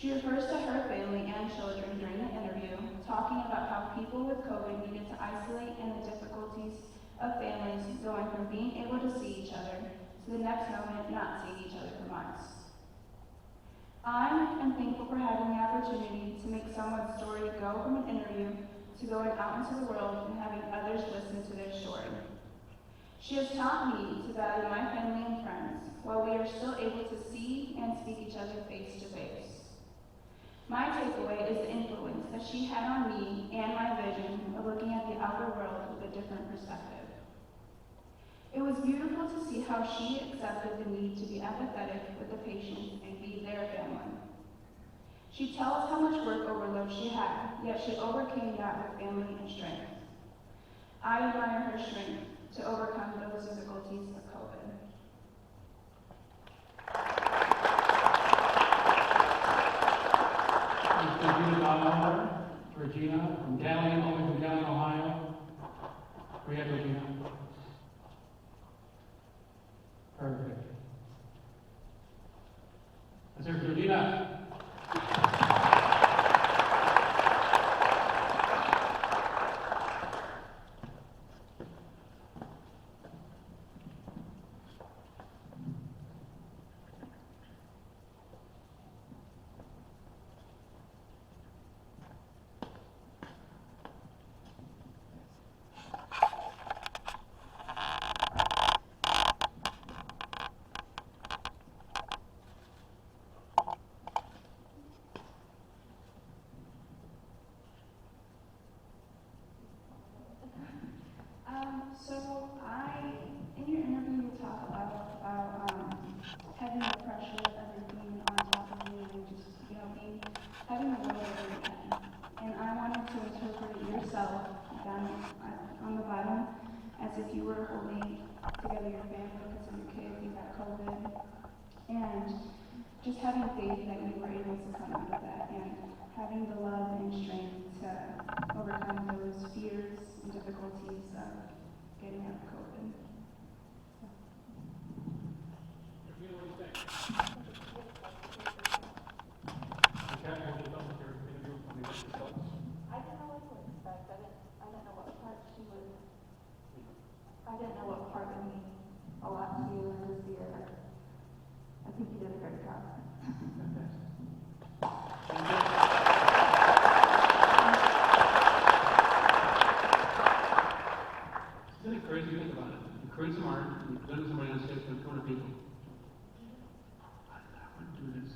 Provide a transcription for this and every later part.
She refers to her family and children during the interview, talking about how people with COVID needed to isolate and the difficulties of families going from being able to see each other to the next moment not seeing each other for months. I am thankful for having the opportunity to make someone's story go from an interview to going out into the world and having others listen to their story. She has taught me to value my family and friends while we are still able to see and speak each other face to face. My takeaway is the influence that she had on me and my vision of looking at the outer world with a different perspective. It was beautiful to see how she accepted the need to be empathetic with the patients and be their family. She tells how much work overload she had, yet she overcame that with family and strength. I admire her strength to overcome those difficulties of COVID. Regina Donahue, Regina from Dalian, all the way from Dalian, Ohio. Go ahead, Regina. Perfect. Let's hear it for Regina. In your interview, you talk about having the pressure of everything on top of you and just, having the weight of everything. And I wanted to interpret yourself down on the bottom as if you were holding together your family because of your kids, you got COVID, and just having faith that you were able to come out of that and having the love and strength to overcome those fears and difficulties of getting out of COVID. I didn't know what part would mean a lot to you this year. I think you did a great job. Isn't it crazy to think about it? You create some art, you put it in somebody on stage in front of people. I wouldn't do this.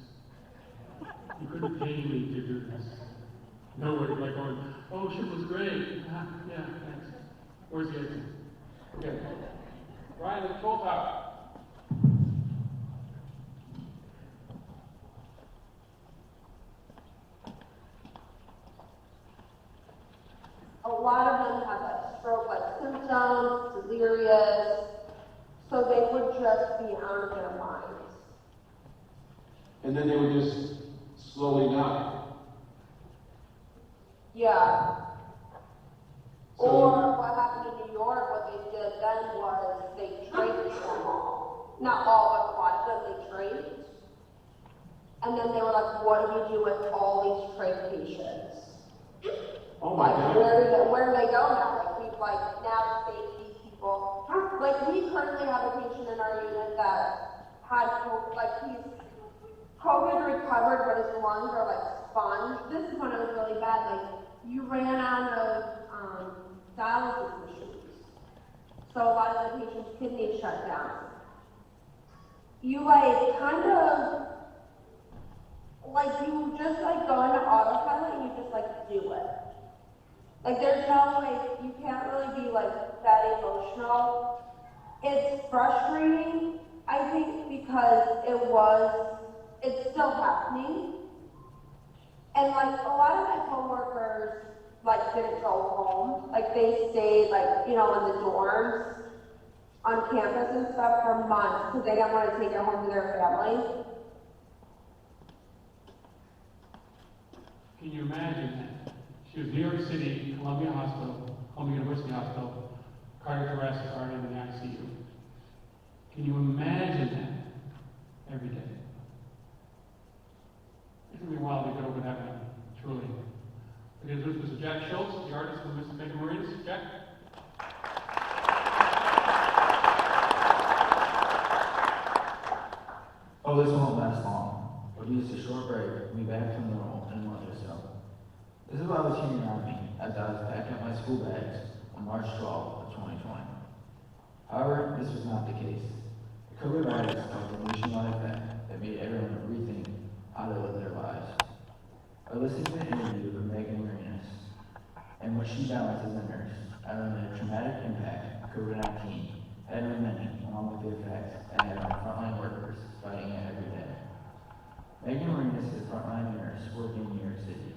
You couldn't pay me to do this. Nobody like going, oh, shit was great. Yeah, thanks. Where's the exit? Okay. Ryan, the control tower. A lot of them have like stroke-like symptoms, delirious, so they would just be out of their minds. And then they would just slowly die. Yeah. So, Or what happened in New York, what they did then was they traced them all. Not all, but a lot of them they traced. And then they were like, what do we do with all these trach patients? oh my Like, God. where do they go now? Like, we've like now saved these people. Like, we currently have a patient in our unit that had COVID, like he's COVID recovered, but his lungs are like sponge. This is when it was really bad. Like, you ran out of dialysis machines. So a lot of the patients' kidneys shut down. You like kind of like you just like go into autopilot and you just like do it. Like there's no like you can't really be like that emotional. It's frustrating, I think, because it's still happening. And like a lot of my coworkers like didn't go home. Like they stayed like, in the dorms on campus and stuff for months because they didn't want to take it home to their family. Can you imagine that? She was New York City, Columbia University Hospital, cardiothoracic heart in the ICU. Can you imagine that every day? It's gonna be wild. Again, this is Mr. Jack Schultz, the artist from Mr. Megan Marinas. Jack? Oh, this won't last long. We'll do just a short break and be back to normal in a month or so. This is what I was hearing around me as I was packing up my school bags on March 12th of 2020. However, this was not the case. The COVID virus caused a nationwide effect that made everyone rethink how to live their lives. I listened to an interview with Megan Marinas, and what she balanced as a nurse, I learned the traumatic impact COVID-19 had on many, along with the effects it had on frontline workers fighting it every day. Megan Marinas is a frontline nurse working in New York City.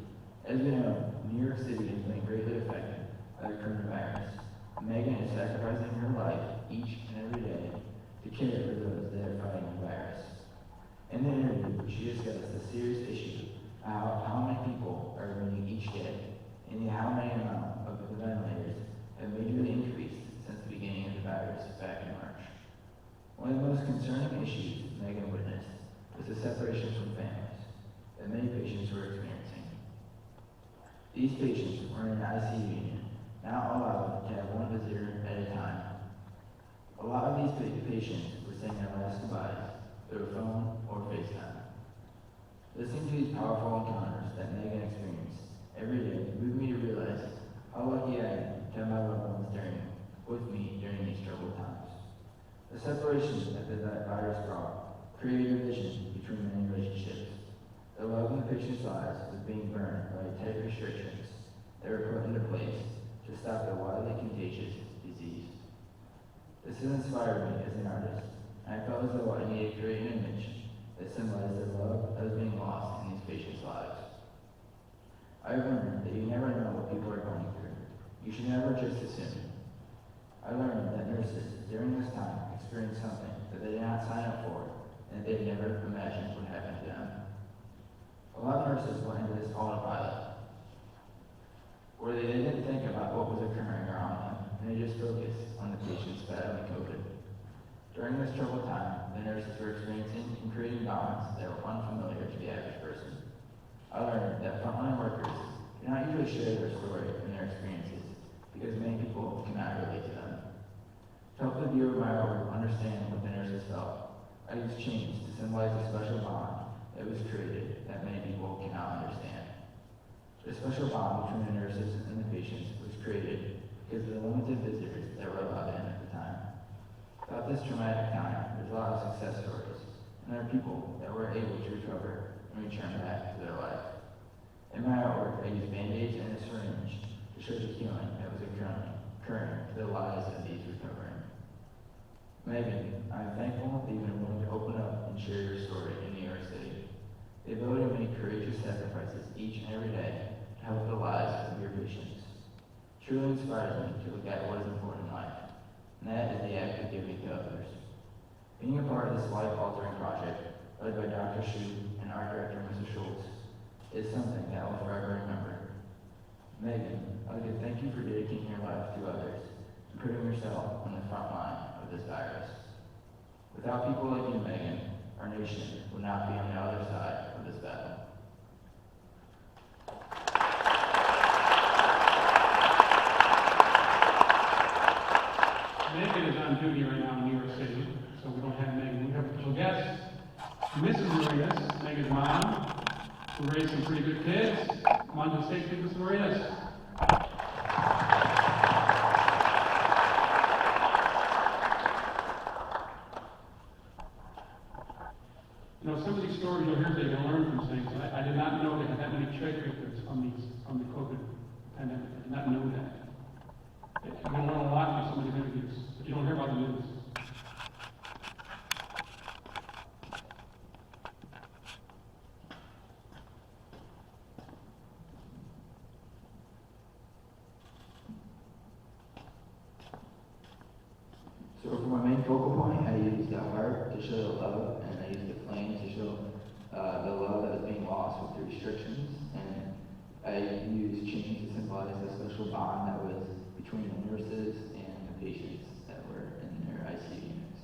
As we know, New York City has been greatly affected by the coronavirus. Megan is sacrificing her life each and every day to care for those that are fighting the virus. In the interview, she discussed the serious issue of how many people are admitting each day, and how many amount of the ventilators have majorly increased since the beginning of the virus back in March. One of the most concerning issues Megan witnessed was the separation from families that many patients were experiencing. These patients were in an ICU unit, not allowed to have one visitor at a time. A lot of these patients were saying their last goodbyes through a phone or FaceTime. Listening to these powerful encounters that Megan experienced every day moved me to realize how lucky I am to have my loved ones with me during these troubled times. The separation that the virus brought created a division between many relationships. The love in the patient's lives was being burned by tight restrictions that were put into place to stop the widely contagious disease. This has inspired me as an artist, and I felt as though I needed to create an image that symbolized the love that was being lost in these patients' lives. I've learned that you never know what people are going through. You should never just assume. I learned that nurses, during this time, experienced something that they did not sign up for, and that they never imagined would happen to them. A lot of nurses went into this autopilot, where they didn't think about what was occurring around them, and they just focused on the patients battling COVID. During this troubled time, the nurses were experiencing and creating bonds that were unfamiliar to the average person. I learned that frontline workers do not usually share their story and their experiences because many people cannot relate to them. To help the viewer of my artwork understand what the nurses felt, I used chains to symbolize a special bond that was created that many people cannot understand. The special bond between the nurses and the patients was created because of the limited visitors that were allowed in at the time. Throughout this traumatic time, there's a lot of success stories, and there are people that were able to recover and return back to their life. In my artwork, I use band-aids and a syringe to show the healing that was occurring to the lives of these recovering. Megan, I am thankful that you've been willing to open up and share your story in New York City. The ability to make courageous sacrifices each and every day to help the lives of your patients truly inspires me to look at what is important in life, and that is the act of giving to others. Being a part of this life-altering project, led by Dr. Shu and art director Mr. Schultz, is something that I will forever remember. Megan, I would like to thank you for dedicating your life to others and putting yourself on the front line of this virus. Without people like you, Megan, our nation would not be on the other side of this battle. Megan is on duty right now in New York City, so we don't have Megan. We have a special guest, Mrs. Marinas, Megan's mom, who raised some pretty good kids. Come on to the stage, Mrs. Marinas. You know, some of these stories you'll hear today, you'll learn from things. I did not know they had that many child victims from the COVID pandemic. I did not know that. You're going to learn a lot from some of these interviews, but you don't hear about the news. So for my main focal point, I used the heart to show the love, and I used the flames to show the love that was being lost with the restrictions, and I used chains to symbolize the special bond that was between the nurses and the patients that were in their ICU units.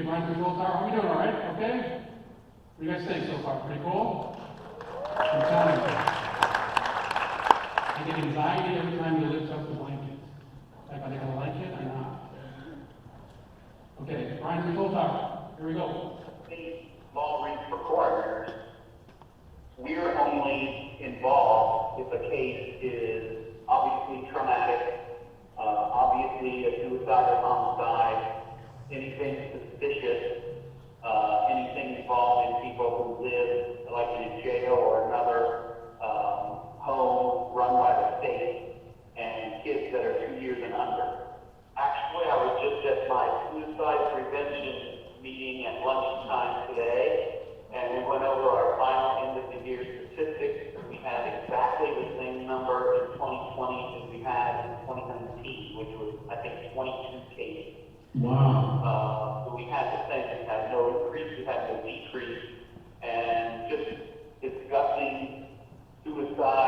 Brian Control Tower. How we doing, all right? Okay? What do you guys think so far? Pretty cool? I'm telling you. I get anxiety every time you lift up the blanket. Like, are they gonna like it or not? Okay, Brian Control Tower. Here we go. Long range for coroners, we're only involved if a case is obviously traumatic, obviously a suicide or homicide, anything suspicious, anything involving people who live like in a jail or another home run by the state, and kids that are 2 years and under. Actually, I was just at my suicide prevention meeting at lunchtime today, and we went over our final end of the year statistics. We had exactly the same number in 2020 as we had in 2019, which was, I think, 22 cases. Wow. So we had the same, we had no increase, we had no decrease, and just discussing suicide